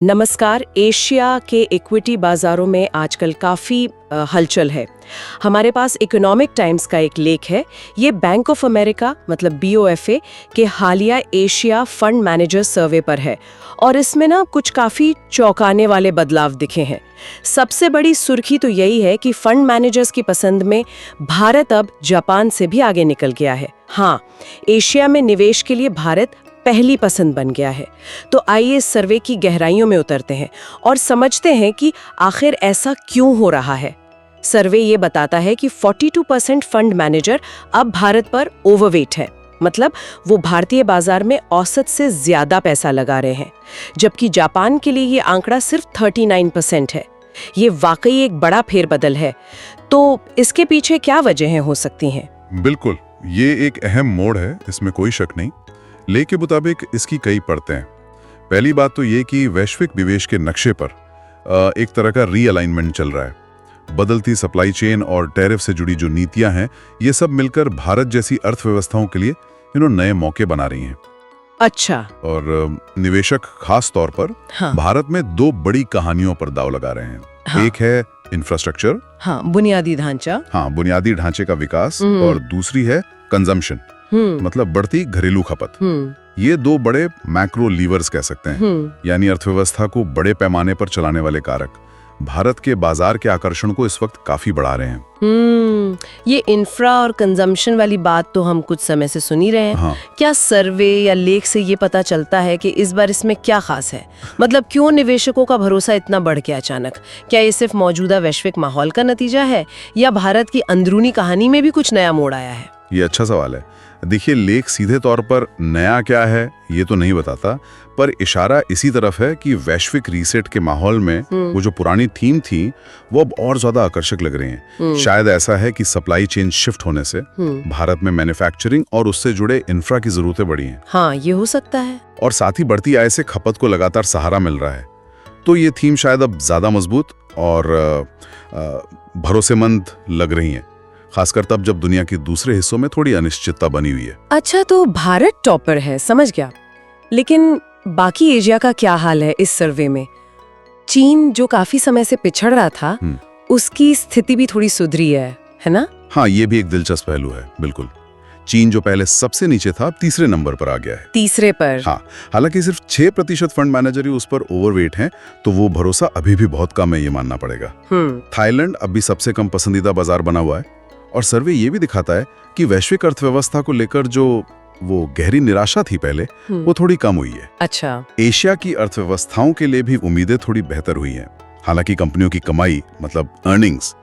नमस्कार। एशिया के इक्विटी बाजारों में आजकल काफ़ी हलचल है। हमारे पास इकोनॉमिक टाइम्स का एक लेख है। ये बैंक ऑफ अमेरिका मतलब BOFA के हालिया एशिया फंड मैनेजर सर्वे पर है और इसमें ना कुछ काफ़ी चौंकाने वाले बदलाव दिखे हैं। सबसे बड़ी सुर्खी तो यही है कि फंड मैनेजर्स की पसंद में भारत अब जापान से भी आगे निकल गया है। हाँ, एशिया में निवेश के लिए भारत पहली पसंद बन गया है। तो आइए इस सर्वे की गहराइयों में उतरते हैं और समझते हैं कि आखिर ऐसा क्यों हो रहा है। सर्वे ये बताता है कि 42% फंड मैनेजर अब भारत पर ओवरवेट है, मतलब वो भारतीय बाजार में औसत से ज्यादा पैसा लगा रहे हैं, जबकि जापान के लिए ये आंकड़ा सिर्फ 39% है। ये वाकई एक बड़ा फेरबदल है। तो इसके पीछे क्या वजहें हो सकती हैं? बिल्कुल, ये एक अहम मोड़ है, इसमें कोई शक नहीं। लेख के मुताबिक इसकी कई परतें हैं। पहली बात तो ये कि वैश्विक निवेश के नक्शे पर एक तरह का रीअलाइनमेंट चल रहा है। बदलती सप्लाई चेन और टैरिफ से जुड़ी जो नीतियां हैं, ये सब मिलकर भारत जैसी अर्थव्यवस्थाओं के लिए नए मौके बना रही हैं। अच्छा। और निवेशक खास तौर पर भारत में दो बड़ी कहानियों पर दांव लगा रहे हैं। एक है इंफ्रास्ट्रक्चर, बुनियादी ढांचा, बुनियादी ढांचे का विकास, और दूसरी है कंजम्पशन, मतलब बढ़ती घरेलू खपत। ये दो बड़े मैक्रो लीवर्स कह सकते हैं, यानी अर्थव्यवस्था को बड़े पैमाने पर चलाने वाले कारक भारत के बाजार के आकर्षण को इस वक्त काफी बढ़ा रहे हैं। ये इंफ्रा और कंजम्पशन वाली बात तो हम कुछ समय से सुन ही रहे हैं। क्या सर्वे या लेख से ये पता चलता है कि इस बार इसमें क्या खास है? मतलब क्यों निवेशकों का भरोसा इतना बढ़ गया अचानक? क्या ये सिर्फ मौजूदा वैश्विक माहौल का नतीजा है या भारत की अंदरूनी कहानी में भी कुछ नया मोड़ आया है? ये अच्छा सवाल है। देखिए, लेख सीधे तौर पर नया क्या है ये तो नहीं बताता, पर इशारा इसी तरफ है कि वैश्विक रीसेट के माहौल में वो जो पुरानी थीम थी वो अब और ज्यादा आकर्षक लग रही हैं। शायद ऐसा है कि सप्लाई चेन शिफ्ट होने से भारत में मैन्युफैक्चरिंग और उससे जुड़े इंफ्रा की जरूरतें बढ़ी हैं। हाँ, ये हो सकता है। और साथ ही बढ़ती आय से खपत को लगातार सहारा मिल रहा है। तो ये थीम शायद अब ज्यादा मजबूत और भरोसेमंद लग रही है, खासकर तब जब दुनिया के दूसरे हिस्सों में थोड़ी अनिश्चितता बनी हुई है। अच्छा, तो भारत टॉपर है, समझ गया। लेकिन बाकी एशिया का क्या हाल है इस सर्वे में? चीन जो काफी समय से पिछड़ रहा था, उसकी स्थिति भी थोड़ी सुधरी है ना? हाँ, ये भी एक दिलचस्प पहलू है। बिल्कुल, चीन जो पहले सबसे नीचे था, अब तीसरे नंबर पर आ गया है। तीसरे पर? हाँ, हालांकि सिर्फ 6% फंड मैनेजर ही उस पर ओवरवेट हैं, तो वो भरोसा अभी भी बहुत कम है, ये मानना पड़ेगा। थाईलैंड अभी सबसे कम पसंदीदा बाजार बना हुआ है। और सर्वे ये भी दिखाता है कि वैश्विक अर्थव्यवस्था को लेकर जो वो गहरी निराशा थी पहले, वो थोड़ी कम हुई है। अच्छा। एशिया की अर्थव्यवस्थाओं के लिए भी उम्मीदें थोड़ी बेहतर हुई हैं। हालांकि कंपनियों की कमाई मतलब अर्निंग्स,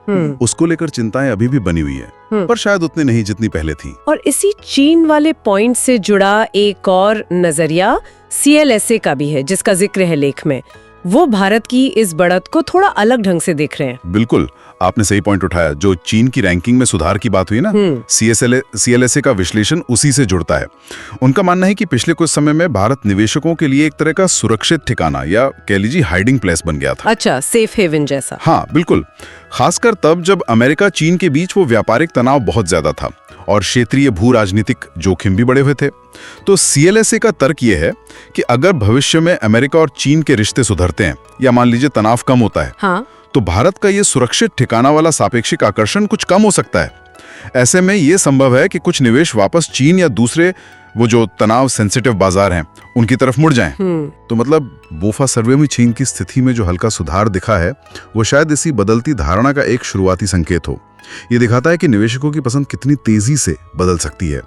उसको लेकर चिंताएं अभी भी बनी हुई है, पर शायद उतनी नहीं जितनी पहले थी। और इसी चीन वाले पॉइंट से जुड़ा एक और नजरिया CLSA का भी है, जिसका जिक्र है लेख में। वो भारत की इस बढ़त को थोड़ा अलग ढंग से देख रहे हैं। बिल्कुल, आपने सही पॉइंट उठाया। जो चीन की रैंकिंग में सुधार की बात हुई ना, CLSA का विश्लेषण उसी से जुड़ता है। उनका मानना है कि पिछले कुछ समय में भारत निवेशकों के लिए एक तरह का सुरक्षित ठिकाना या कह लीजिए हाइडिंग प्लेस बन गया था। अच्छा, सेफ हेवन जैसा। हाँ बिल्कुल, खासकर तब जब अमेरिका चीन के बीच वो व्यापारिक तनाव बहुत ज्यादा था और क्षेत्रीय भू राजनीतिक जोखिम भी बढ़े हुए थे। तो CLSA का तर्क ये है कि अगर भविष्य में अमेरिका और चीन के रिश्ते सुधरते हैं या मान लीजिए तनाव कम होता है, तो भारत का ये सुरक्षित ठिकाना वाला सापेक्षिक आकर्षण कुछ कम हो सकता है। ऐसे में ये संभव है कि कुछ निवेश वापस चीन या दूसरे वो जो तनाव सेंसिटिव बाजार हैं उनकी तरफ मुड़ जाएं। तो मतलब बोफा सर्वे में चीन की स्थिति में जो हल्का सुधार दिखा है, वो शायद इसी बदलती धारणा का एक शुरुआती संकेत हो। ये दिखाता है कि निवेशकों की पसंद कितनी तेजी से बदल सकती है।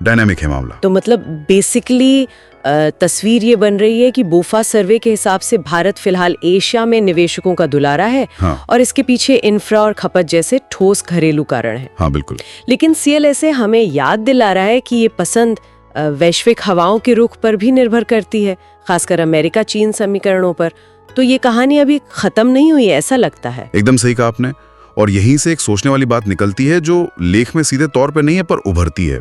डायनामिक है मामला। तो मतलब बेसिकली तस्वीर ये बन रही है कि बोफा सर्वे के हिसाब से भारत फिलहाल एशिया में निवेशकों का दुलारा है। और इसके पीछे इंफ्रा और खपत जैसे ठोस घरेलू कारण है। हाँ बिल्कुल। लेकिन CLSA हमें याद दिला रहा है कि ये पसंद वैश्विक हवाओं के रुख पर भी निर्भर करती है, खासकर अमेरिका चीन समीकरणों पर। तो ये कहानी अभी खत्म नहीं हुई है, ऐसा लगता है। एकदम सही कहा आपने। और यहीं से एक सोचने वाली बात निकलती है जो लेख में सीधे तौर पे नहीं है पर उभरती है।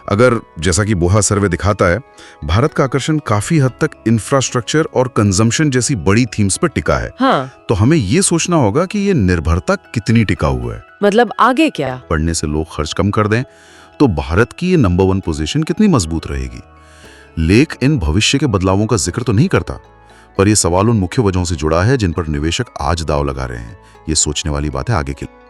अगर जैसा कि बोहा सर्वे दिखाता है, भारत का आकर्षण काफी हद तक इंफ्रास्ट्रक्चर और कंजम्पशन जैसी बड़ी थीम्स पर टिका है, तो हमें ये सोचना होगा कि ये निर्भरता कितनी टिकाऊ है। मतलब आगे क्या? पढ़ने से लोग खर्च कम कर दें तो भारत की ये नंबर 1 पोजीशन कितनी मजबूत रहेगी। लेख इन भविष्य के बदलावों का जिक्र तो नहीं करता, पर यह सवाल उन मुख्य वजहों से जुड़ा है जिन पर निवेशक आज दांव लगा रहे हैं। ये सोचने वाली बात है आगे के लिए।